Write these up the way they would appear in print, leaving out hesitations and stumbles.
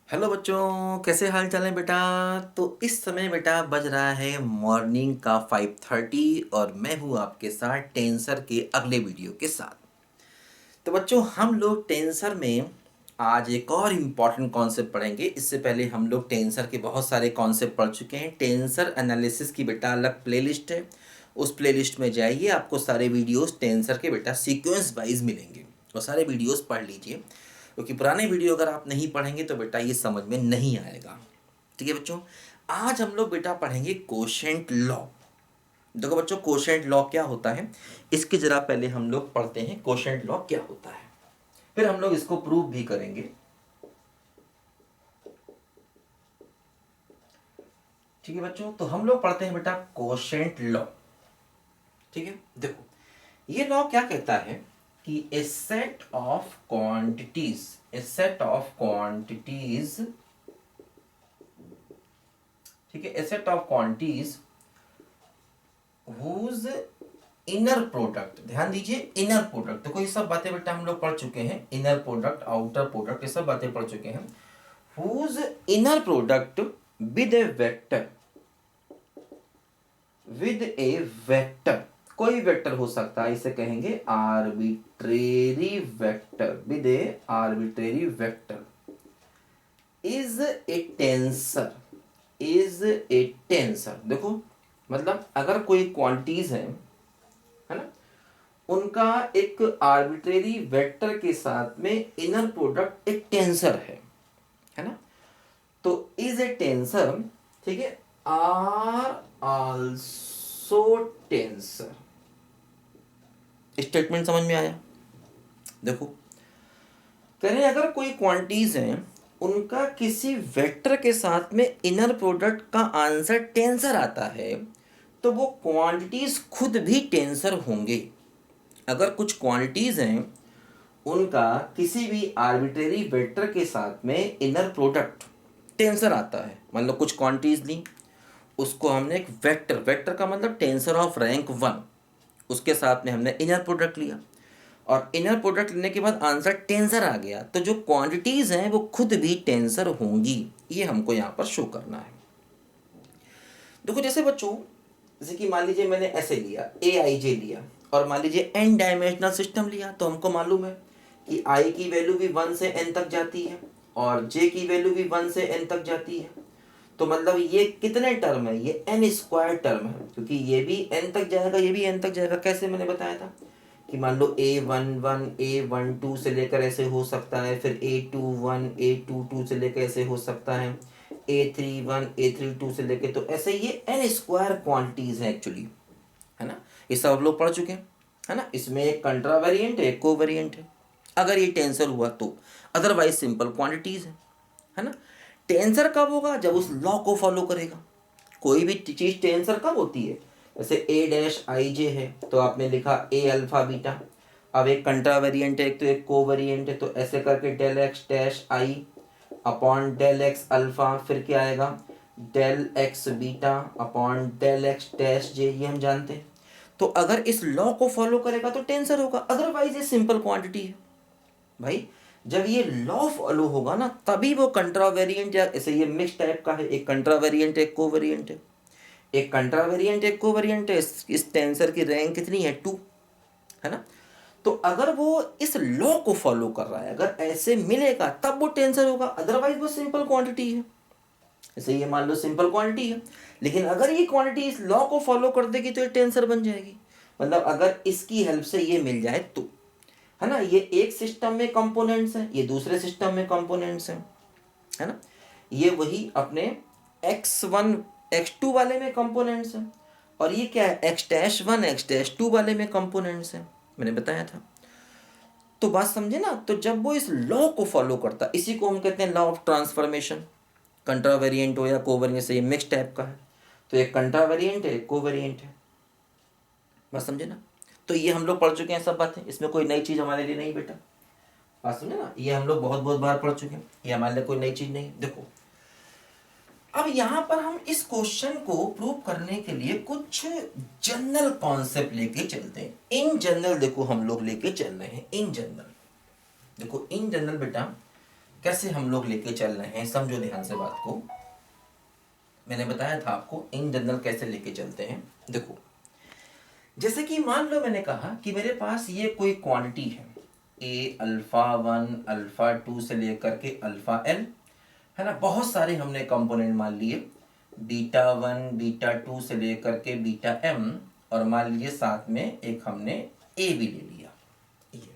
Hello बच्चों, कैसे हाल चाल है बेटा। तो इस समय बेटा बज रहा है मॉर्निंग का 5:30 और मैं हूँ आपके साथ टेंसर के अगले वीडियो के साथ। तो बच्चों, हम लोग टेंसर में आज एक और इम्पॉर्टेंट कॉन्सेप्ट पढ़ेंगे। इससे पहले हम लोग टेंसर के बहुत सारे कॉन्सेप्ट पढ़ चुके हैं। टेंसर एनालिसिस की बेटा अलग प्लेलिस्ट है, उस प्लेलिस्ट में जाइए, आपको सारे वीडियोस टेंसर के बेटा सीक्वेंस वाइज मिलेंगे और सारे वीडियोस पढ़ लीजिए, क्योंकि पुराने वीडियो अगर आप नहीं पढ़ेंगे तो बेटा ये समझ में नहीं आएगा। ठीक है बच्चों, आज हम लोग बेटा पढ़ेंगे कोशेंट लॉ। देखो बच्चों, कोशेंट लॉ क्या होता है इसके जरा पहले हम लोग पढ़ते हैं कोशेंट लॉ क्या होता है, फिर हम लोग इसको प्रूव भी करेंगे। ठीक है बच्चों, तो हम लोग पढ़ते हैं बेटा कोशेंट लॉ। ठीक है, देखो ये लॉ क्या कहता है कि a set of quantities, a set of quantities, ठीक है, a set of quantities whose inner product, ध्यान दीजिए इनर प्रोडक्ट। देखो ये सब बातें बेटा हम लोग पढ़ चुके हैं, इनर प्रोडक्ट आउटर प्रोडक्ट ये सब बातें पढ़ चुके हैं। Whose inner product with a vector, with a vector, कोई वेक्टर हो सकता है, इसे कहेंगे arbitrary vector, with a arbitrary vector, is a tensor, is a tensor. देखो मतलब अगर कोई क्वांटिटीज है ना, उनका एक आर्बिट्रेरी वेक्टर के साथ में इनर प्रोडक्ट एक टेंसर है ना, तो इज ए टेंसर, ठीक है, आर आल्सो टेंसर। स्टेटमेंट समझ में आया। देखो कह रहे हैं अगर कोई क्वांटिटीज हैं उनका किसी वेक्टर के साथ में इनर प्रोडक्ट का आंसर टेंसर आता है तो वो क्वांटिटीज खुद भी टेंसर होंगे। अगर कुछ क्वांटिटीज हैं उनका किसी भी आर्बिट्रेरी वेक्टर के साथ में इनर प्रोडक्ट टेंसर आता है, मतलब कुछ क्वांटिटीज ली, उसको हमने एक वेक्टर, वेक्टर का मतलब टेंसर ऑफ रैंक 1, उसके साथ में हमने इनर प्रोडक्ट लिया और इनर प्रोडक्ट लेने के बाद आंसर टेंसर आ गया, तो जो क्वांटिटीज हैं वो खुद भी टेंसर होंगी। ये हमको यहाँ पर शो करना है। देखो जैसे बच्चों, जैसे कि मान लीजिए मैंने ऐसे लिया ए आई जे लिया और मान लीजिए एन डायमेंशनल सिस्टम लिया, तो हमको मालूम है कि आई की वैल्यू भी 1 से एन तक जाती है और जे की वैल्यू भी 1 से एन तक जाती है। तो मतलब ये कितने टर्म है, ये एन स्क्वायर टर्म है, क्योंकि ये भी एन तक जाएगा ये भी एन तक जाएगा। कैसे मैंने बताया था कि मान लो A11 A12 से लेकर ऐसे हो सकता है, फिर A21 A22 से लेकर ऐसे हो सकता है, A31 A32 से लेकर, तो ऐसे ये एन स्क्वायर क्वांटिटीज है एक्चुअली, है ना। ये सब लोग पढ़ चुके हैं, है ना। इसमें एक कंट्रा वेरिएंट है, एक को वेरिएंट है अगर ये टेंसर हुआ तो, अदरवाइज सिंपल क्वांटिटीज है ना। टेंसर कब होगा, जब उस लॉ को फॉलो करेगा। कोई भी चीज टेंसर कब होती है, जैसे ए डैश आई जे है तो आपने लिखा ए अल्फा बीटा, अब एक कंट्रा वेरिएंट है, एक तो एक को वेरिएंट है, तो ऐसे करके del x dash i upon del x alpha, फिर क्या आएगा del x beta upon del x dash j, ये हम जानते हैं। तो अगर इस लॉ को फॉलो करेगा तो टेंसर होगा, अदरवाइज ये सिंपल क्वांटिटी है भाई। जब ये लॉ फॉलो होगा ना तभी वो कंट्रा वेरिएंट, या ऐसे ये मिक्स टाइप का है, एक कंट्रा वेरिएंट एक को वेरिएंट है, एक कंट्रा वेरिएंट एक को वेरिएंट है। इस टेंसर की रैंक कितनी है 2, है ना। तो अगर वो इस लॉ को फॉलो कर रहा है, अगर ऐसे मिलेगा तब वो टेंसर होगा, अदरवाइज वो सिंपल क्वांटिटी है। जैसे ये मान लो सिंपल क्वांटिटी है, लेकिन अगर ये क्वांटिटी इस लॉ को फॉलो कर देगी तो ये टेंसर बन जाएगी। मतलब अगर इसकी हेल्प से ये मिल जाए तो, है ना। ये एक सिस्टम में कंपोनेंट्स हैं, ये दूसरे सिस्टम में कंपोनेंट्स हैं, है ना। ये वही अपने x1 x2 वाले में कंपोनेंट्स हैं और ये क्या है x-1 x-2 वाले में कंपोनेंट्स हैं, मैंने बताया था। तो बात समझे ना। तो जब वो इस लॉ को फॉलो करता, इसी को हम कहते हैं लॉ ऑफ ट्रांसफॉर्मेशन। कंट्रा वेरिएंट हो या कोवेरिएंट से, ये मिक्स टाइप का है, तो एक कंट्रा वेरिएंट है एक कोवेरिएंट है। बात समझे ना। तो ये हम लोग पढ़ चुके हैं सब बातें, इसमें कोई नई चीज़ हमारे लिए नहीं बेटा। बात समझे ना, ये हम लोग बहुत बहुत बार पढ़ चुके हैं, ये हमारे लिए कोई नई चीज़ नहीं। देखो अब यहाँ पर हम इस क्वेश्चन को प्रूव करने के लिए कुछ जनरल कॉन्सेप्ट लेके चलते हैं। इन जनरल देखो हम लोग लेके चल रहे हैं, इन जनरल। देखो इन जनरल बेटा कैसे हम लोग लेके चल रहे हैं, समझो ध्यान से बात को। मैंने बताया था आपको इन जनरल कैसे लेके चलते हैं। देखो, जैसे कि मान लो मैंने कहा कि मेरे पास ये कोई क्वांटिटी है ए अल्फ़ा 1 अल्फ़ा 2 से लेकर के अल्फ़ा n, है ना। बहुत सारे हमने कंपोनेंट मान लिए, β1 β2 से लेकर के βm, और मान लीजिए साथ में एक हमने ए भी ले लिया। ये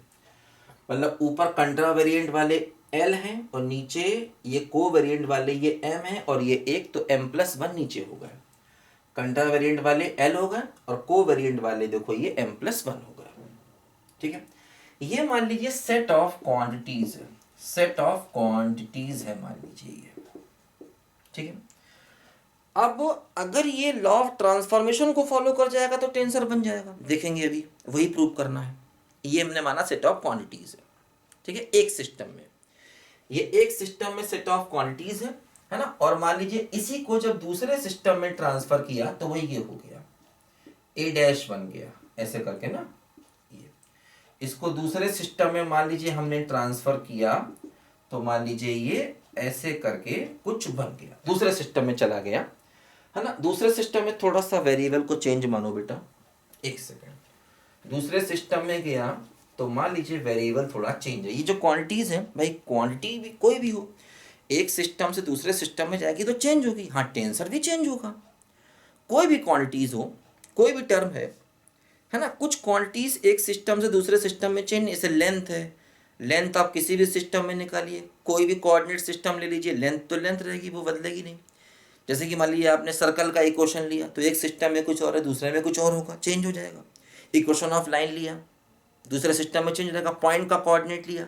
मतलब ऊपर कंट्रा वेरिएंट वाले एल हैं और नीचे ये को वेरिएंट वाले ये एम है, और ये एक तो m+1 नीचे हो गए। कंट्रा वेरिएंट वाले एल हो गए और को वेरिएंट वाले देखो ये m+1 हो गए। ठीक है, ये मान लीजिए सेट ऑफ क्वांटिटीज है, सेट ऑफ क्वांटिटीज है मान लीजिए ये। ठीक है, अब अगर ये लॉ ऑफ ट्रांसफॉर्मेशन को फॉलो कर जाएगा तो टेंसर बन जाएगा, देखेंगे अभी वही प्रूव करना है। ये हमने माना सेट ऑफ क्वांटिटीज है। ठीक है, एक सिस्टम में, ये एक सिस्टम में सेट ऑफ क्वांटिटीज है ना। और मान लीजिए इसी को जब दूसरे सिस्टम में ट्रांसफर किया तो वही ये हो गया, ए डैश बन गया ऐसे करके ना। ये इसको दूसरे सिस्टम में मान लीजिए हमने ट्रांसफर किया तो मान लीजिए ये ऐसे करके कुछ बन गया, दूसरे सिस्टम में चला गया, है ना। दूसरे सिस्टम में थोड़ा सा वेरिएबल को चेंज मानो बेटा, एक सेकेंड। दूसरे सिस्टम में गया तो मान लीजिए वेरिएबल थोड़ा चेंज है। ये जो क्वांटिटीज है भाई, क्वांटिटी भी कोई भी हो, एक सिस्टम से दूसरे सिस्टम में जाएगी तो चेंज होगी। हाँ, टेंसर भी चेंज होगा। कोई भी क्वांटिटीज हो, कोई भी टर्म है ना। कुछ क्वांटिटीज एक सिस्टम से दूसरे सिस्टम में चेंज, जैसे लेंथ है, लेंथ आप किसी भी सिस्टम में निकालिए, कोई भी कोऑर्डिनेट सिस्टम ले लीजिए, लेंथ तो लेंथ रहेगी, वो बदलेगी नहीं। जैसे कि मान लीजिए आपने सर्कल का इक्वेशन लिया तो एक सिस्टम में कुछ और है, दूसरे में कुछ और होगा, चेंज हो जाएगा। इक्वेशन ऑफ लाइन लिया, दूसरे सिस्टम में चेंज हो जाएगा। पॉइंट का कोऑर्डिनेट लिया,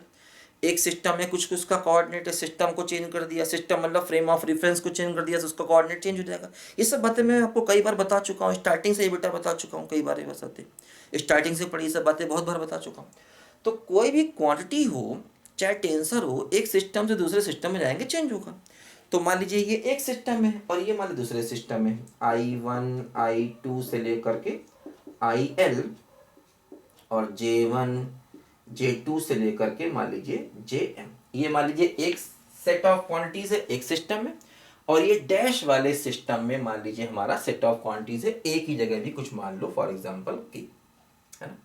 एक सिस्टम में कुछ उसका कोऑर्डिनेट है, सिस्टम को चेंज कर दिया, सिस्टम मतलब फ्रेम ऑफ रेफरेंस को चेंज कर दिया तो उसका कोऑर्डिनेट चेंज हो जाएगा। ये सब बातें मैं आपको कई बार बता चुका हूँ, स्टार्टिंग से ही बेटा बता चुका हूँ, कई बार ये बातें स्टार्टिंग से पढ़ी, ये सब बातें बहुत बार बता चुका हूँ। तो कोई भी क्वांटिटी हो, चाहे टेंसर हो, एक सिस्टम से दूसरे सिस्टम में जाएंगे चेंज होगा। तो मान लीजिए ये एक सिस्टम में है और ये मान लीजिए दूसरे सिस्टम में है, I1 I2 से लेकर के IL और J1 J2 से लेकर के मान लीजिए JM। ये मान लीजिए एक सेट ऑफ क्वांटिटीज है एक सिस्टम में, और ये डैश वाले सिस्टम में मान लीजिए हमारा सेट ऑफ क्वांटिटीज है, एक ही जगह भी कुछ मान लो, फॉर एग्जांपल की, है ना।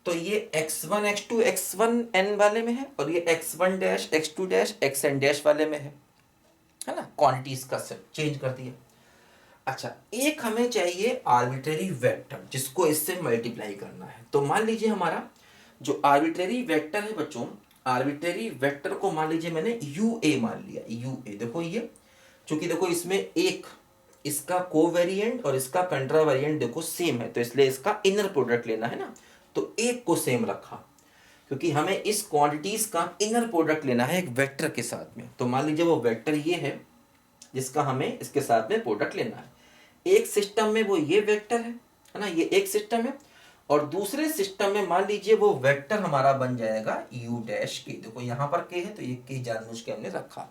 तो ये x1 x2 x1n वाले में है और ये x1 dash x2 dash xn dash वाले में है ना। क्वांटिटीज का सेट चेंज कर दिया। अच्छा, एक हमें चाहिए आर्बिट्रेरी वेक्टर जिसको इससे मल्टीप्लाई करना है। तो मान लीजिए हमारा जो आर्बिट्रेरी वेक्टर है बच्चों, आर्बिट्रेरी वेक्टर को मान लीजिए मैंने UA मान लिया। UA देखो, ये चूंकि देखो इसमें एक इसका कोवेरिएंट और इसका कंट्रा वेरिएंट देखो सेम है, तो इसलिए इसका इनर प्रोडक्ट लेना है ना, तो एक को सेम रखा क्योंकि हमें इस क्वांटिटीज का इनर प्रोडक्ट लेना है एक वेक्टर के साथ में। तो मान लीजिए वो वेक्टर ये है जिसका हमें इसके साथ में प्रोडक्ट लेना है। एक सिस्टम में वो ये वेक्टर है ना, ये एक सिस्टम है, और दूसरे सिस्टम में मान लीजिए वो वेक्टर हमारा बन जाएगा U डैश के। देखो यहाँ पर K है तो ये K जानबूझ के हमने रखा,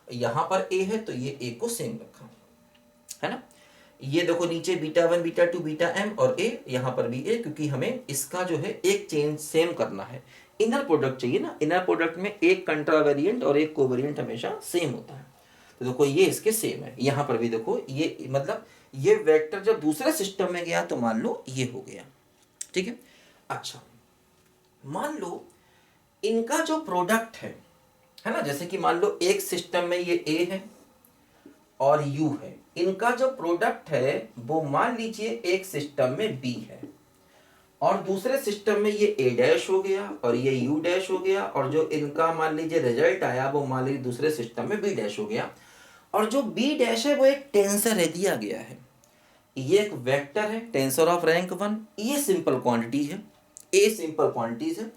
यहाँ पर A है तो ये A को सेम रखा, है ना। ये देखो नीचे β1 β2 βm और A, यहाँ पर भी A, क्योंकि हमें इसका जो है एक चेंज सेम करना है, इनर प्रोडक्ट चाहिए ना। इनर प्रोडक्ट में एक कंट्रा वेरिएंट और एक कोवेरिएंट हमेशा सेम होता है। तो देखो ये इसके सेम है, यहाँ पर भी देखो ये, मतलब ये वेक्टर जब दूसरे सिस्टम में गया तो मान लो ये हो गया। ठीक है, अच्छा मान लो इनका जो प्रोडक्ट है ना, जैसे कि मान लो एक सिस्टम में ये A है और U है, इनका जो प्रोडक्ट है वो मान लीजिए एक सिस्टम में B है और दूसरे सिस्टम में ये A डैश हो गया और ये U डैश हो गया, और जो इनका मान लीजिए रिजल्ट आया वो मान लीजिए दूसरे सिस्टम में B डैश हो गया, और जो B डैश है वो एक टेंसर है, दिया गया है। ये एक वेक्टर है, टेंसर ऑफ रैंक 1, ये सिंपल क्वांटिटी है, A सिंपल क्वांटिटीज है,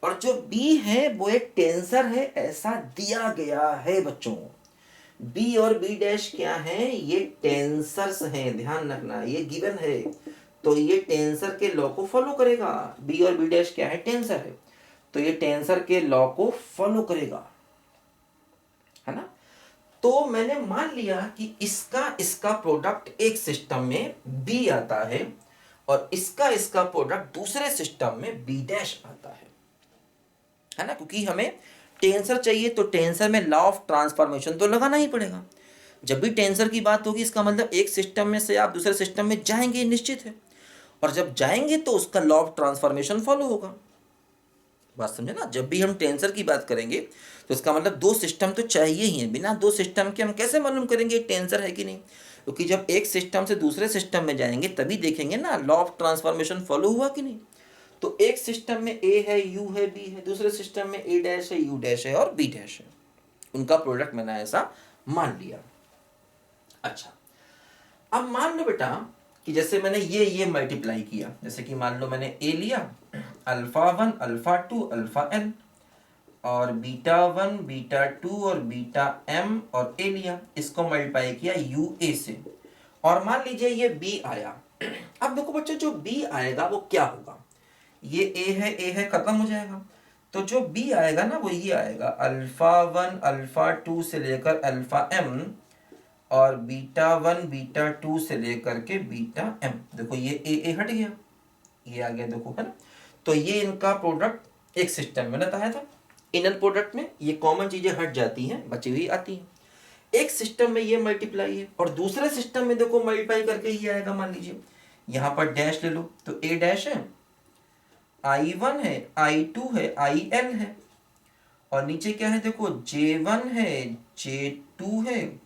और जो B है वो एक टेंसर है, ऐसा दिया गया है बच्चों। B और B डैश क्या है, ये टेंसर्स हैं, ध्यान रखना, ये गिवन है, तो ये टेंसर के लॉ को फॉलो करेगा। B और B डैश क्या है, टेंसर है, तो ये टेंसर के लॉ को फॉलो करेगा, है ना। तो मैंने मान लिया कि इसका प्रोडक्ट एक सिस्टम में B आता है और इसका प्रोडक्ट दूसरे सिस्टम में B डैश आता है ना, क्योंकि हमें टेंसर चाहिए तो टेंसर में लॉ ऑफ ट्रांसफॉर्मेशन तो लगाना ही पड़ेगा। जब भी टेंसर की बात होगी इसका मतलब एक सिस्टम में से आप दूसरे सिस्टम में जाएंगे, निश्चित है, और जब जाएंगे तो उसका लॉ ऑफ ट्रांसफॉर्मेशन फॉलो होगा। बात समझे ना? जब भी हम टेंसर की बात करेंगे तो इसका मतलब दो सिस्टम तो चाहिए ही है। बिना दो सिस्टम के हम कैसे मालूम करेंगे टेंसर है कि नहीं? क्योंकि जब एक सिस्टम से दूसरे सिस्टम में जाएंगे तभी देखेंगे ना लॉ ऑफ ट्रांसफॉर्मेशन फॉलो हुआ कि नहीं। तो एक सिस्टम में ए है, यू है, बी है, दूसरे सिस्टम में ए डैश है, यू डैश है और बी डैश है, उनका प्रोडक्ट मैंने ऐसा मान लिया। अच्छा, अब मान लो बेटा कि जैसे मैंने ये मल्टीप्लाई किया, जैसे कि मान लो मैंने ए लिया, अल्फा 1 अल्फा 2 अल्फा एन, और बीटा 1 बीटा 2 और बीटा एम और ए लिया, इसको मल्टीप्लाई किया यू ए से, और मान लीजिए ये बी आया। अब देखो बच्चों, जो बी आएगा वो क्या होगा, ये ए है खत्म हो जाएगा, तो जो बी आएगा ना वो ये आएगा अल्फा 1 अल्फा 2 से लेकर अल्फा एम, और बीटा 1 बीटा 2 से लेकर के बीटा एम। देखो ये ए हट गया, ये आ गया, देखो है ना। तो ये इनका प्रोडक्ट एक सिस्टम में बताया था। इनर प्रोडक्ट में ये कॉमन चीजें हट जाती हैं, बची हुई आती हैं। एक सिस्टम में ये मल्टीप्लाई है और दूसरे सिस्टम में देखो मल्टीप्लाई करके ये आएगा। मान लीजिए यहां पर डैश ले लो, तो ए डैश है, I1 है, I2 है, IN है, और नीचे क्या है देखो J1 है, J2 है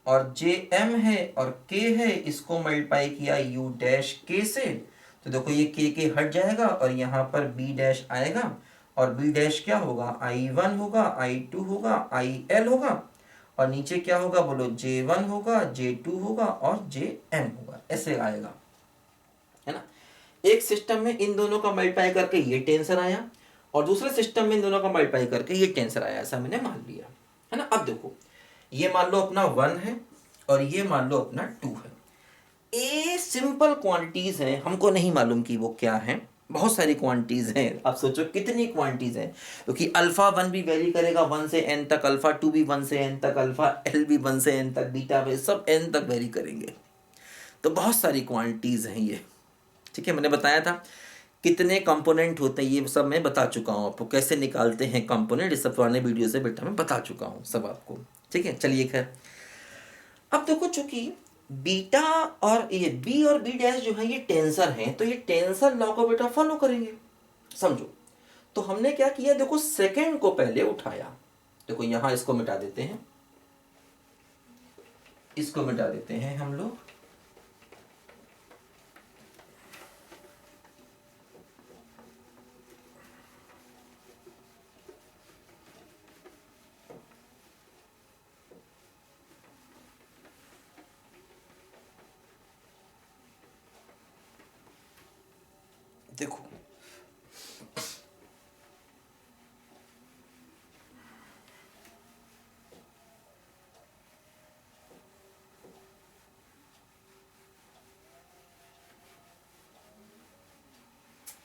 और JM है और K है, इसको मल्टीप्लाई किया U डैश K से, तो देखो ये K हट जाएगा और यहाँ पर B डैश आएगा, और B डैश क्या होगा, I1 होगा, I2 होगा, IL होगा, और नीचे क्या होगा बोलो, J1 होगा, J2 होगा और JM होगा, ऐसे आएगा, है ना। एक सिस्टम में इन दोनों का मल्टीप्लाई करके ये टेंसर आया, और दूसरे सिस्टम में इन दोनों का मल्टीप्लाई करके ये टेंसर आया, ऐसा मैंने मान लिया, है ना। अब देखो ये मान लो अपना 1 है और ये मान लो अपना 2 है। ए सिंपल क्वांटिटीज हैं, हमको नहीं मालूम कि वो क्या है, बहुत सारी क्वांटिटीज हैं। आप सोचो कितनी क्वांटिटीज हैं, क्योंकि अल्फा 1 भी वेरी करेगा 1 से n तक, अल्फा 2 भी 1 से n तक, अल्फा एल भी 1 से n तक, बीटा वे सब n तक वेरी करेंगे। तो बहुत सारी क्वांटिटीज हैं ये, ठीक है। मैंने बताया था कितने कंपोनेंट होते हैं, ये सब मैं बता चुका हूँ आपको, कैसे निकालते हैं कंपोनेंट, इस सब पुराने वीडियो से बेटा मैं बता चुका हूँ सब आपको, ठीक है। चलिए खैर, अब देखो चूंकि बीटा और ये बी और बी डैश जो है ये टेंसर हैं, तो ये टेंसर लॉ को बेटा फॉलो करेंगे, समझो। तो हमने क्या किया, देखो सेकेंड को पहले उठाया, देखो यहां इसको मिटा देते हैं, इसको मिटा देते हैं हम लोग, देखो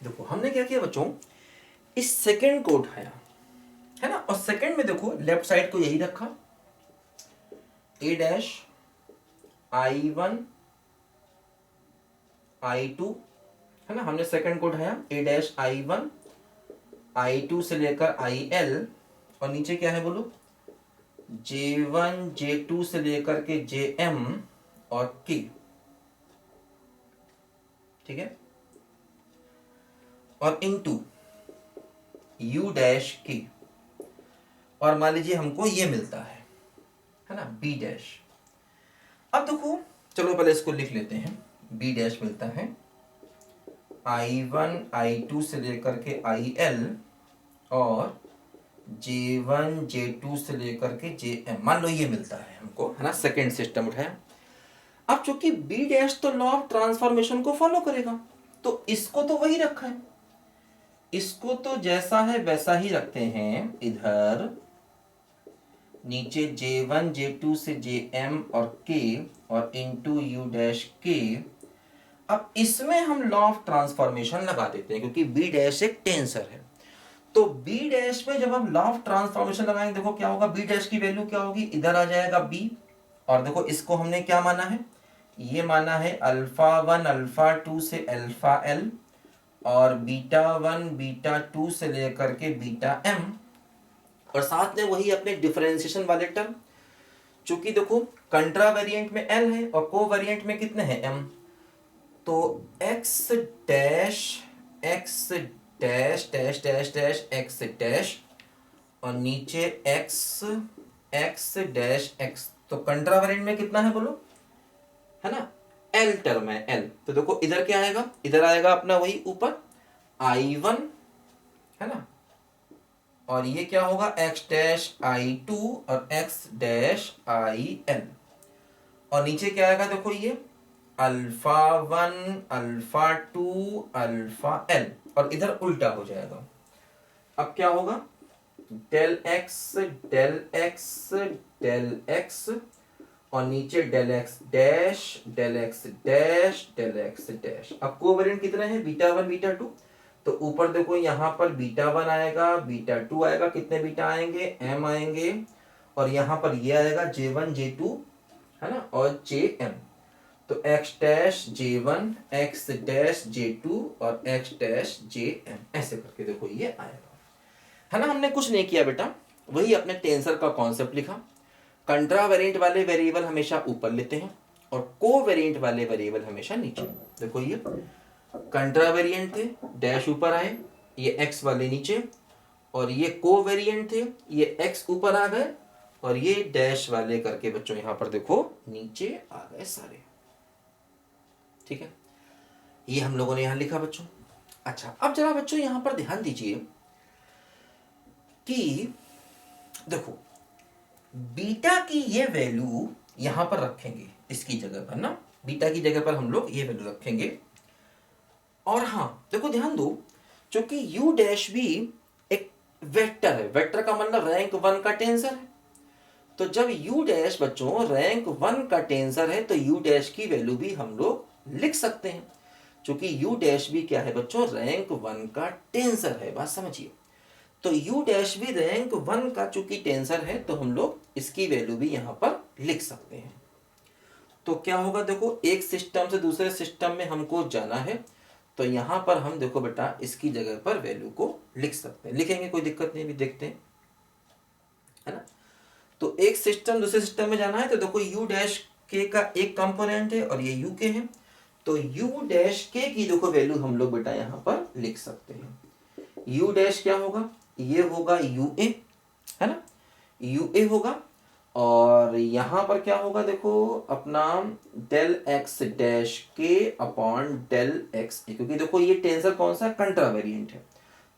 देखो हमने क्या किया बच्चों, इस सेकंड को उठाया, है ना, और सेकंड में देखो लेफ्ट साइड को यही रखा, ए डैश I1 I2, है ना। हमने सेकंड को उठाया, ए डैश I1 I2 से लेकर IL, और नीचे क्या है बोलो, J1 J2 से लेकर के JM और K, ठीक है, और इनटू U डैश K, और मान लीजिए हमको ये मिलता है ना, B डैश। अब देखो चलो पहले इसको लिख लेते हैं, B डैश मिलता है I1 I2 से लेकर के IL और J1 J2 से लेकर के JM, मान लो ये मिलता है हमको, है ना। सेकेंड सिस्टम उठाया। अब चूंकि B डैश तो लॉ ऑफ ट्रांसफॉर्मेशन को फॉलो करेगा, तो इसको तो वही रखा है, इसको तो जैसा है वैसा ही रखते हैं, इधर नीचे J1 J2 से JM और K और इनटू U डैश K। अब इसमें हम लॉ ऑफ ट्रांसफॉर्मेशन लगा देते हैं, क्योंकि B डैश एक टेंसर है, तो B डैश में जब हम लॉ ऑफ ट्रांसफॉर्मेशन लगाएंगे, देखो क्या होगा, B डैश की वैल्यू क्या होगी, इधर आ जाएगा B, और देखो इसको हमने क्या माना है, ये माना है अल्फा 1 अल्फा 2 से अल्फा L, और बीटा 1 बीटा 2 से लेकर के बीटा M, और साथ में वही अपने डिफरेंशिएशन वाले टर्म, चूंकि देखो कंट्रा वेरिएंट में एल है और को वेरिएंट में कितने हैं एम, तो x dash x dash dash dash dash x dash और नीचे एक्स एक्स डैश एक्स, तो कंट्रा वेरिएंट में कितना है बोलो, है ना, एल टर्म है एल। तो देखो इधर क्या आएगा, इधर आएगा अपना वही ऊपर I1, है ना, और ये क्या होगा x डैश I2 और x डैश IN, और नीचे क्या आएगा देखो ये अल्फा 1 अल्फा 2 अल्फा L, और इधर उल्टा हो जाएगा। अब क्या होगा del x del x del x और नीचे del x dash del x dash del x dash. अब कोवेरिएंट कितने हैं, बीटा 1 बीटा 2, तो ऊपर देखो यहाँ पर बीटा 1 आएगा बीटा 2 आएगा, कितने बीटा आएंगे m आएंगे, और यहाँ पर ये आएगा J1 J2, है ना, और JM, तो x dash J1 x dash J2 और x डैश JM, ऐसे करके देखो ये आएगा, है ना। हमने कुछ नहीं किया बेटा, वही अपने टेंसर का कॉन्सेप्ट लिखा। कंट्रा वेरिएंट वाले वेरिएबल हमेशा ऊपर लेते हैं और को वेरिएंट वाले वेरिएबल हमेशा नीचे। देखो ये कंट्रा वेरिएंट थे, डैश ऊपर आए, ये x वाले नीचे, और ये को वेरिएंट थे, ये x ऊपर आ गए, और ये डैश वाले करके बच्चों यहां पर देखो नीचे आ गए सारे, ठीक है। ये हम लोगों ने यहां लिखा बच्चों। अच्छा अब जरा बच्चों यहां पर ध्यान दीजिए कि देखो बीटा की ये वैल्यू यहां पर रखेंगे, इसकी जगह पर ना, बीटा की जगह पर हम लोग ये वैल्यू रखेंगे। और हाँ देखो ध्यान दो, क्योंकि u डैश भी एक वेक्टर है, वेक्टर का मतलब रैंक 1 का टेंसर है, तो जब u डैश बच्चों रैंक 1 का टेंसर है तो u डैश की वैल्यू भी हम लोग लिख सकते हैं, क्योंकि u डैश भी क्या है बच्चों, रैंक 1 का टेंसर है, बात समझिए। तो u डैश भी रैंक 1 का चूंकि टेंसर है तो हम लोग इसकी वैल्यू भी यहां पर लिख सकते हैं। तो क्या होगा देखो, एक सिस्टम से दूसरे सिस्टम में हमको जाना है, तो यहां पर हम देखो बेटा इसकी जगह पर वैल्यू को लिख सकते हैं, लिखेंगे कोई दिक्कत नहीं, भी देखते हैं, है ना। तो एक सिस्टम दूसरे सिस्टम में जाना है, तो देखो u डैश के का एक कंपोनेंट है और ये u के है, तो u डैश के की देखो वैल्यू हम लोग बेटा यहां पर लिख सकते हैं। u डैश क्या होगा, ये होगा ua, है ना, ua होगा, और यहां पर क्या होगा देखो अपना डेल एक्स डैश के अपॉन डेल एक्स, क्योंकि देखो ये टेंसर कौन सा, कंट्रा वेरिएंट है,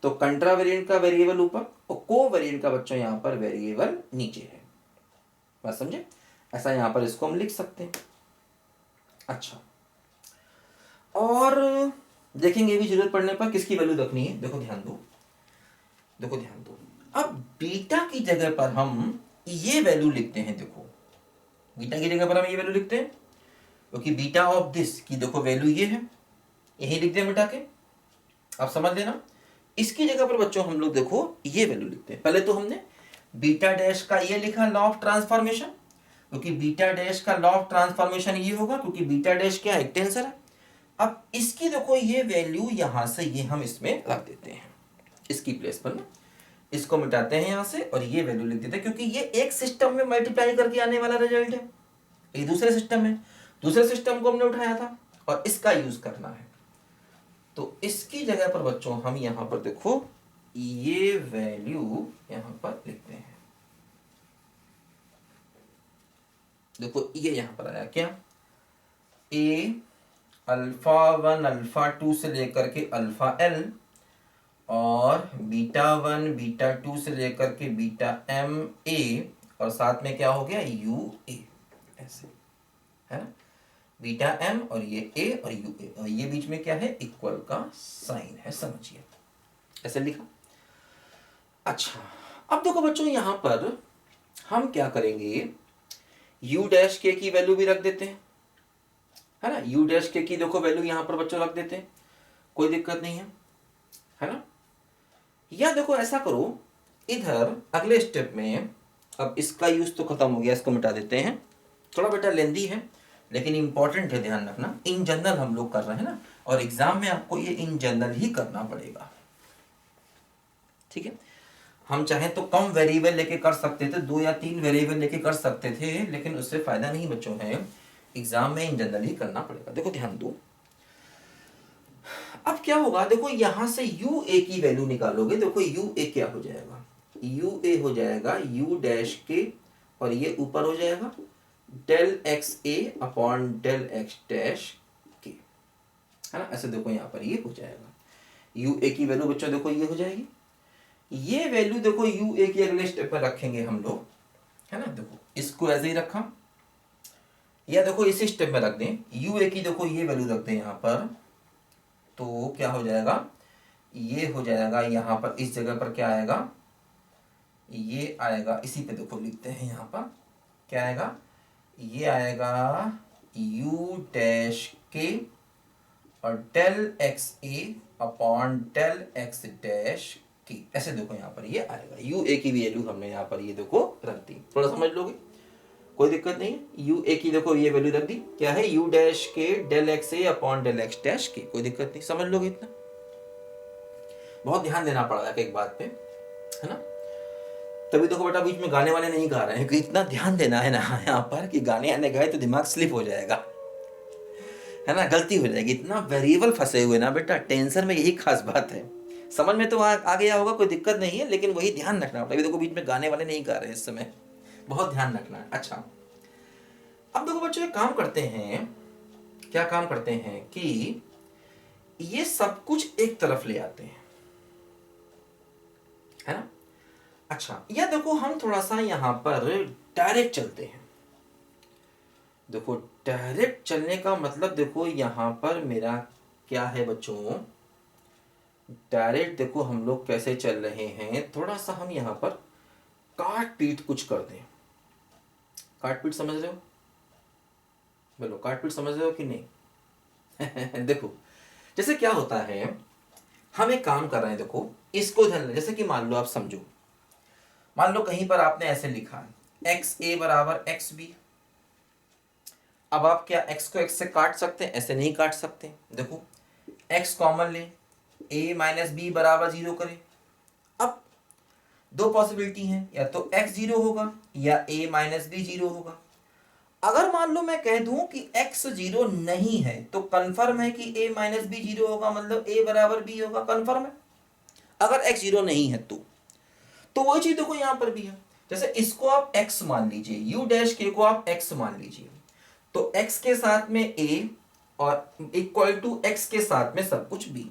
तो कंट्रा वेरिएंट का वेरिएबल ऊपर और को वेरिएंट का बच्चों यहां पर वेरिएबल नीचे है, बात समझे, ऐसा यहां पर इसको हम लिख सकते हैं। अच्छा और देखेंगे भी जरूरत पड़ने पर किसकी वैल्यू रखनी है, देखो ध्यान दो, देखो ध्यान दो, अब बीटा की जगह पर हम ये वैल्यू लिखते हैं, देखो बीटा की जगह पर हम ये वैल्यू लिखते हैं, क्योंकि बीटा ऑफ दिस की देखो वैल्यू ये है, यही लिख दिया मिटा के, आप समझ लेना। इसकी जगह पर बच्चों हम लोग देखो ये वैल्यू लिखते हैं। पहले तो हमने बीटा डैश का ये लिखा लॉ ऑफ ट्रांसफॉर्मेशन, क्योंकि बीटा डैश का लॉ ऑफ ट्रांसफॉर्मेशन ये होगा, क्योंकि बीटा डैश क्या है, एक टेंसर है। अब इसकी देखो ये वैल्यू यहां से ये हम इसमें रख देते हैं, इसकी प्लेस पर ना, इसको मिटाते हैं यहां से और ये वैल्यू लिख देते हैं, क्योंकि ये एक सिस्टम में मल्टीप्लाई करके आने वाला रिजल्ट है, ये दूसरे सिस्टम में, दूसरे सिस्टम को हमने उठाया था और इसका यूज करना है, तो इसकी जगह पर बच्चों हम यहां पर देखो ये वैल्यू यहां पर लिखते हैं। देखो ये यहां पर आया क्या, a अल्फा 1 अल्फा 2 से लेकर के अल्फा l, और बीटा 1 बीटा 2 से लेकर के बीटा m a, और साथ में क्या हो गया u a, ऐसे, है ना, बीटा m और ये a और u a, और ये बीच में क्या है, इक्वल का साइन है, समझिए, ऐसे लिखा। अच्छा अब देखो बच्चों यहां पर हम क्या करेंगे, u डैश के की वैल्यू भी रख देते हैं, है ना, u डैश के की देखो वैल्यू यहां पर बच्चों रख देते हैं, कोई दिक्कत नहीं है ना। या देखो ऐसा करो, इधर अगले स्टेप में, अब इसका यूज तो खत्म हो गया, इसको मिटा देते हैं, थोड़ा बेटा लेंदी है लेकिन इंपॉर्टेंट है, ध्यान रखना, इन जनरल हम लोग कर रहे हैं ना, और एग्जाम में आपको ये इन जनरल ही करना पड़ेगा, ठीक है। हम चाहें तो कम वेरिएबल लेके कर सकते थे, 2 या 3 वेरिएबल लेके कर सकते थे, लेकिन उससे फायदा नहीं बच्चों है, एग्जाम में इन जनरली करना पड़ेगा। देखो ध्यान दो, अब क्या होगा, देखो यहां से यू ए की वैल्यू निकालोगे, देखो यू ए क्या हो जाएगा, यू ए हो जाएगा यू डैश के, और ये ऊपर हो जाएगा डेल एक्स ए अपॉन डेल एक्स डैश के, है ना। ऐसे देखो यहाँ पर ये हो जाएगा, यू ए की वैल्यू बच्चों देखो ये हो जाएगी, ये वैल्यू देखो यू ए की अगले स्टेप पर रखेंगे हम लोग, है ना। देखो इसको ऐसे ही रखा, या देखो इसी स्टेप में रख दें, यू ए की देखो ये वैल्यू रख दें यहाँ पर, तो क्या हो जाएगा, ये हो जाएगा यहाँ पर, इस जगह पर क्या आएगा, ये आएगा, इसी पे देखो लिखते हैं यहाँ पर क्या आएगा, ये आएगा यू डैश के और डेल एक्स ए अपॉन डेल एक्स डैश की, ऐसे देखो यहाँ पर ये आएगा, यू ए की वैल्यू हमने यहाँ पर ये देखो रख दी, थोड़ा समझ लोगे, कोई दिक्कत नहीं है। यू ए की देखो ये वैल्यू रख दी, क्या है, यू डैश के डेल एक्स ए अपॉन डेल एक्स डैश के, कोई दिक्कत नहीं, समझ लोगे इतना। बहुत ध्यान देना पड़ रहा है एक बात पे, है ना। तभी देखो बेटा बीच में गाने वाले नहीं गा रहे हैं, क्योंकि इतना ध्यान देना है ना यहाँ पर कि गाने आने गए तो दिमाग स्लिप हो जाएगा, है ना, गलती हो जाएगी, इतना वेरिएबल फंसे हुए ना बेटा, टेंशन में यही खास बात है। समझ में तो आ गया होगा, कोई दिक्कत नहीं है, लेकिन वही ध्यान रखना पड़ेगा। देखो बीच में गाने वाले नहीं गा रहे इस समय, बहुत ध्यान रखना है। अच्छा अब देखो बच्चों एक काम करते हैं, क्या काम करते हैं कि ये सब कुछ एक तरफ ले आते हैं, है ना। अच्छा या देखो हम थोड़ा सा यहां पर डायरेक्ट चलते हैं, देखो डायरेक्ट चलने का मतलब देखो यहां पर मेरा क्या है बच्चों, डायरेक्ट देखो हम लोग कैसे चल रहे हैं, थोड़ा सा हम यहां पर काट पीट कुछ कर दें। काट पीट समझ रहे हो, बोलो काट पीट समझ रहे हो कि नहीं देखो जैसे क्या होता है, हम एक काम कर रहे हैं, देखो इसको ध्यान, जैसे कि मान लो आप समझो, मान लो कहीं पर आपने ऐसे लिखा है एक्स ए बराबर एक्स बी, अब आप क्या एक्स को एक्स से काट सकते हैं, ऐसे नहीं काट सकते। देखो एक्स कॉमन ले, ए माइनस बी बराबर 0 करें, अब दो पॉसिबिलिटी हैं, या तो एक्स 0 होगा या ए माइनस बी 0 होगा। अगर मान लो मैं कह दूं कि x 0 नहीं है, तो कंफर्म है कि a माइनस बी 0 होगा, मतलब a बराबर b होगा, कंफर्म है। अगर x 0 नहीं है तो वही चीज देखो यहां पर भी है, जैसे इसको आप x मान लीजिए, u डैश k को आप x मान लीजिए, तो x के साथ में a और इक्वल टू x के साथ में सब कुछ b,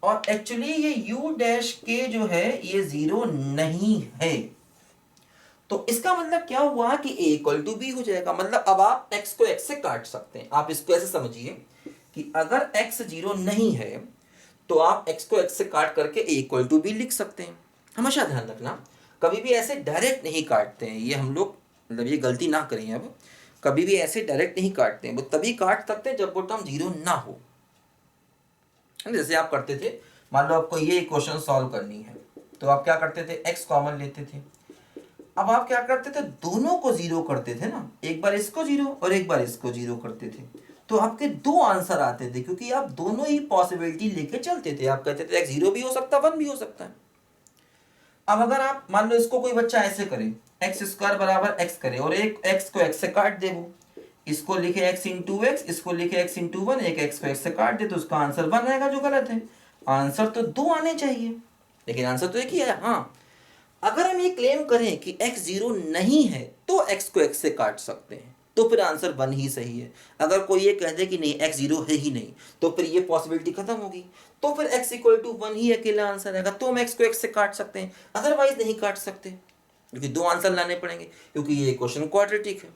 और एक्चुअली ये u डैश k जो है ये 0 नहीं है, तो इसका मतलब क्या हुआ कि a इक्वल टू बी हो जाएगा, मतलब अब आप x को x से काट सकते हैं। आप इसको ऐसे समझिए कि अगर x 0 नहीं है तो आप x को x से काट करके a इक्वल टू बी लिख सकते हैं। हमेशा ध्यान रखना, कभी भी ऐसे डायरेक्ट नहीं काटते हैं, ये हम लोग मतलब ये गलती ना करें, अब कभी भी ऐसे डायरेक्ट नहीं काटते हैं, वो तभी काट सकते हैं जब वो टर्म 0 ना हो। जैसे आप करते थे, मान लो आपको ये क्वेश्चन सॉल्व करनी है, तो आप क्या करते थे, x कॉमन लेते थे, अब आप क्या करते थे, दोनों को 0 करते थे ना, एक बार इसको 0 और एक बार इसको 0 करते थे, तो आपके दो आंसर आते थे, क्योंकि आप दोनों ही पॉसिबिलिटी लेके चलते थे। आप कहते थे x 0 भी हो सकता है, 1 भी हो सकता है। अब अगर आप मान लो इसको कोई बच्चा ऐसे करे, एक्स स्क्वायर बराबर x करे और एक x को x से काट दे, वो इसको लिखे x इंटू एक्स, इसको लिखे x इंटू 1, एक x को x से काट दे, तो उसका आंसर 1 आएगा, जो गलत है। आंसर तो 2 आने चाहिए, लेकिन आंसर तो एक ही है। हाँ अगर हम ये क्लेम करें कि x 0 नहीं है तो x को x से काट सकते हैं, तो फिर आंसर 1 ही सही है। अगर कोई ये कह दे कि नहीं x 0 है ही नहीं, तो फिर ये पॉसिबिलिटी खत्म होगी, तो फिर x इक्वल टू 1 ही अकेला आंसर आएगा, तो हम x को x से काट सकते हैं, अदरवाइज नहीं काट सकते, क्योंकि दो आंसर लाने पड़ेंगे, क्योंकि ये क्वेश्चन क्वाड्रेटिक है।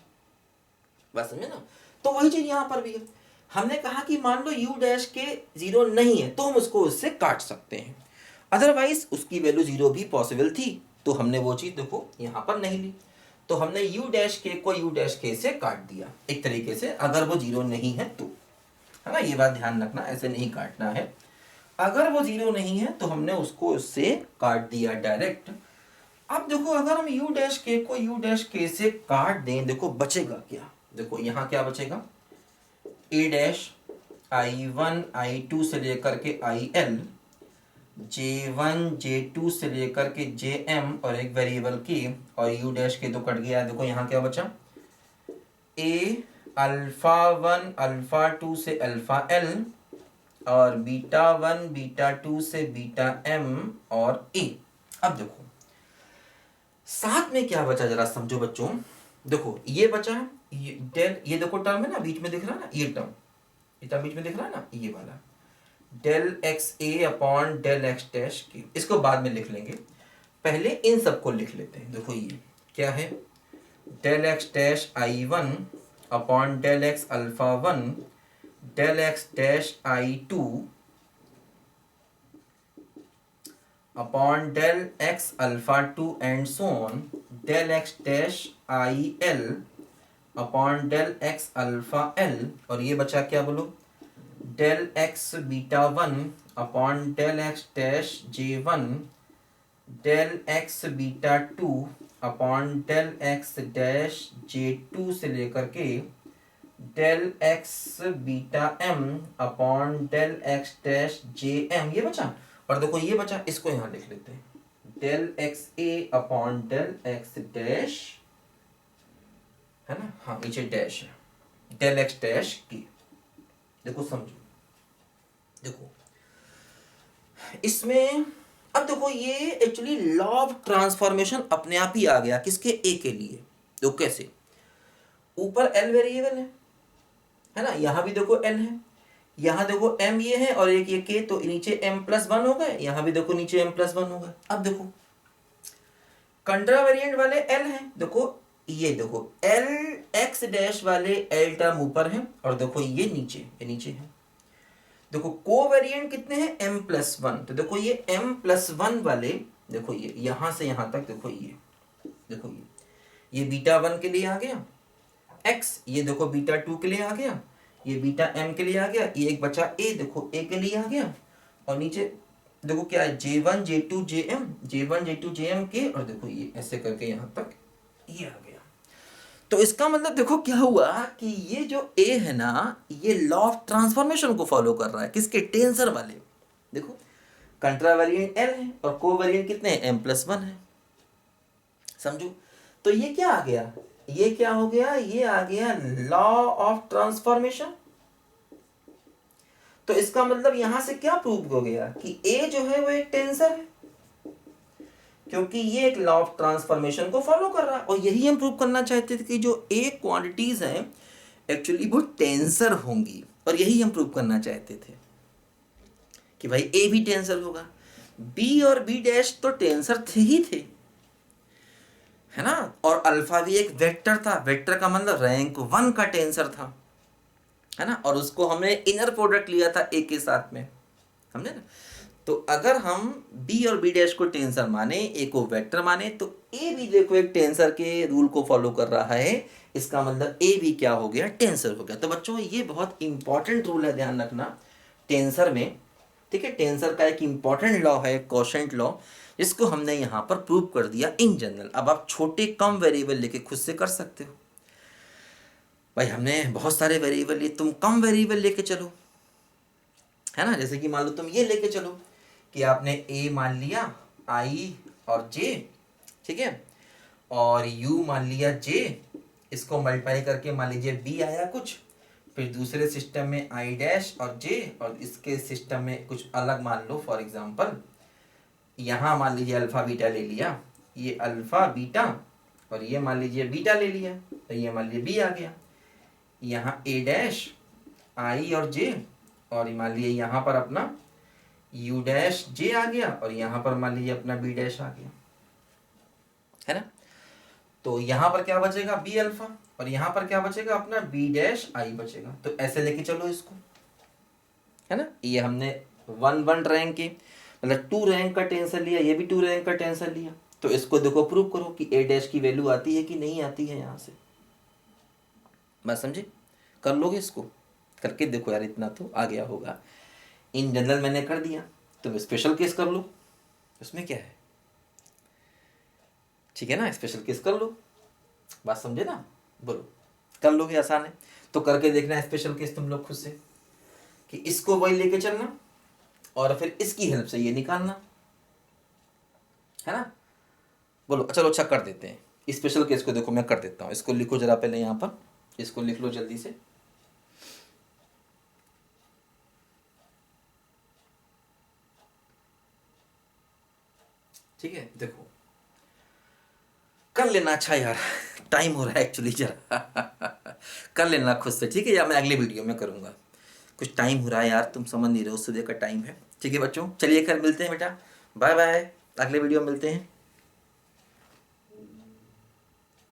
बात समझे ना। तो वही चीज यहाँ पर भी है, हमने कहा कि मान लो u डैश के 0 नहीं है तो हम उसको उससे काट सकते हैं, अदरवाइज उसकी वैल्यू 0 भी पॉसिबल थी, तो हमने वो चीज देखो यहाँ पर नहीं ली, तो हमने u डैश के को u डैश के से काट दिया एक तरीके से, अगर वो 0 नहीं है तो, है ना। ये बात ध्यान रखना, ऐसे नहीं काटना है, अगर वो 0 नहीं है तो हमने उसको उससे काट दिया डायरेक्ट। अब देखो अगर हम u डैश के को u डैश के से काट दें, देखो बचेगा क्या, देखो यहाँ क्या बचेगा, a डैश i1 i2 से लेकर के il J1 J2 से लेकर के Jm और एक वेरिएबल की और U डैश के तो कट गया। देखो यहाँ क्या बचा, A α1 α2 से अल्फा L और β1 β2 से बीटा M और A। अब देखो साथ में क्या बचा, जरा समझो बच्चों। देखो ये बचा है, ये डेल, ये देखो टर्म है ना बीच में दिख रहा है ना, ये टर्म बीच में दिख रहा है ना, ये वाला डेल एक्स ए अपॉन डेल एक्स डैश की। इसको बाद में लिख लेंगे, पहले इन सबको लिख लेते हैं। देखो ये क्या है, del x dash I1 upon del x alpha 1 del x dash I2 upon del x alpha 2 and so on del x dash IL upon del x alpha L। और ये बचा क्या बोलो, del x beta 1 upon del x dash J1 del x beta 2 upon del x dash J2 से लेकर के del x beta M upon del x dash JM। ये बचा, और देखो ये बचा, इसको यहाँ लिख लेते हैं, डेल एक्स ए अपॉन डेल एक्स डैश, है ना, हाँ नीचे डैश है, डेल एक्स डैश की। देखो समझो, देखो इसमें अब देखो ये एक्चुअली लॉ ऑफ ट्रांसफॉर्मेशन अपने आप ही आ गया किसके, ए के लिए। तो कैसे, ऊपर एल वेरिएबल है ना, यहां भी देखो एल है, यहां देखो एम ये है और एक ये के, तो नीचे एम प्लस वन हो गए, यहां भी देखो नीचे एम प्लस वन हो गए। अब देखो कंट्रा वेरिएंट वाले एल हैं, देखो ये देखो एल एक्स डैश वाले एल टर्म ऊपर है और देखो ये नीचे है। देखो कोवेरिएंट कितने हैं, m प्लस वन, तो देखो ये m प्लस वन वाले, देखो ये यहां से यहां तक, देखो ये देखो ये बीटा वन के लिए आ गया x, ये देखो बीटा टू के लिए आ गया, ये बीटा m के लिए आ गया, ये एक बचा a, देखो a के लिए आ गया, और नीचे देखो क्या है, J1 J2 JM के, और देखो ये ऐसे करके यहां तक ये आ गया। तो इसका मतलब देखो क्या हुआ कि ये जो A है ना, ये लॉ ऑफ ट्रांसफॉर्मेशन को फॉलो कर रहा है, किसके, टेंसर वाले। देखो कंट्रा वेरिएंट L है और कोवेरिएंट कितने हैं, m प्लस वन है, समझो। तो ये क्या आ गया, ये क्या हो गया, ये आ गया लॉ ऑफ ट्रांसफॉर्मेशन। तो इसका मतलब यहां से क्या प्रूव हो गया कि A जो है वो एक टेंसर है, क्योंकि ये एक लॉ ऑफ ट्रांसफॉर्मेशन को फॉलो कर रहा है। और यही हम प्रूव करना चाहते थे कि जो ए क्वांटिटीज हैं एक्चुअली वो टेंसर होंगी, और यही हम प्रूव करना चाहते थे कि भाई ए भी टेंसर होगा, बी और बी डैश तो टेंसर थे ही थे, है ना, और अल्फा भी एक वेक्टर था, वेक्टर का मतलब रैंक वन का टेंसर था, है ना, और उसको हमने इनर प्रोडक्ट लिया था ए के साथ में, समझे ना। तो अगर हम b और b डैश को टेंसर माने, a को वेक्टर माने, तो a भी देखो एक टेंसर के रूल को फॉलो कर रहा है, इसका मतलब a भी क्या हो गया, टेंसर हो गया। तो बच्चों ये बहुत इंपॉर्टेंट रूल है, ध्यान रखना टेंसर में, ठीक है। टेंसर का एक इंपॉर्टेंट लॉ है कोशेंट लॉ, इसको हमने यहाँ पर प्रूव कर दिया इन जनरल। अब आप छोटे कम वेरिएबल लेके खुद से कर सकते हो, भाई हमने बहुत सारे वेरिएबल लिए, तुम कम वेरिएबल लेके चलो, है ना। जैसे कि मान लो तुम ये लेके चलो कि आपने a मान लिया, i और j, ठीक है, और u मान लिया j, इसको मल्टीप्लाई करके मान लीजिए b आया कुछ, फिर दूसरे सिस्टम में i डैश और j, और इसके सिस्टम में कुछ अलग मान लो, फॉर एग्जांपल यहाँ मान लीजिए अल्फा बीटा ले लिया, ये अल्फा बीटा, और ये मान लीजिए बीटा ले लिया, तो ये मान लीजिए b आ गया, यहाँ a डैश i और j, और मान लीजिए यहाँ पर अपना u डैश j आ गया, और यहाँ पर मान लीजिए अपना b डैश आ गया, है ना। तो यहाँ पर क्या बचेगा, b अल्फा, और यहाँ पर क्या बचेगा, अपना b डैश i बचेगा। तो ऐसे लेके चलो इसको, है ना। ये हमने वन रैंक की मतलब टू रैंक का टेंसर लिया, ये भी टू रैंक का टेंसर लिया। तो इसको देखो प्रूव करो कि a डैश की वैल्यू आती है कि नहीं आती है, यहाँ से बात समझे, कर लोगे इसको, करके देखो यार, इतना तो आ गया होगा। इन जनरल मैंने कर दिया, तुम स्पेशल केस कर लो, उसमें क्या है, ठीक है ना, स्पेशल केस कर लो, बात समझे ना, बोलो कर लोगे, आसान है। तो करके देखना स्पेशल केस तुम लोग खुद से, कि इसको वही लेके चलना, और फिर इसकी हेल्प से ये निकालना है ना। बोलो चलो अच्छा कर देते हैं स्पेशल केस को। देखो मैं कर देता हूँ, इसको लिखो जरा पहले यहाँ पर, इसको लिख लो जल्दी से। ठीक है, देखो कर लेना अच्छा यार, टाइम हो रहा है एक्चुअली जरा कर लेना खुद से, ठीक है, या मैं अगले वीडियो में करूँगा। कुछ टाइम हो रहा है यार, तुम समझ नहीं रहे हो, सुबह का टाइम है। ठीक है बच्चों, चलिए खैर मिलते हैं बेटा, बाय बाय, अगले वीडियो में मिलते हैं।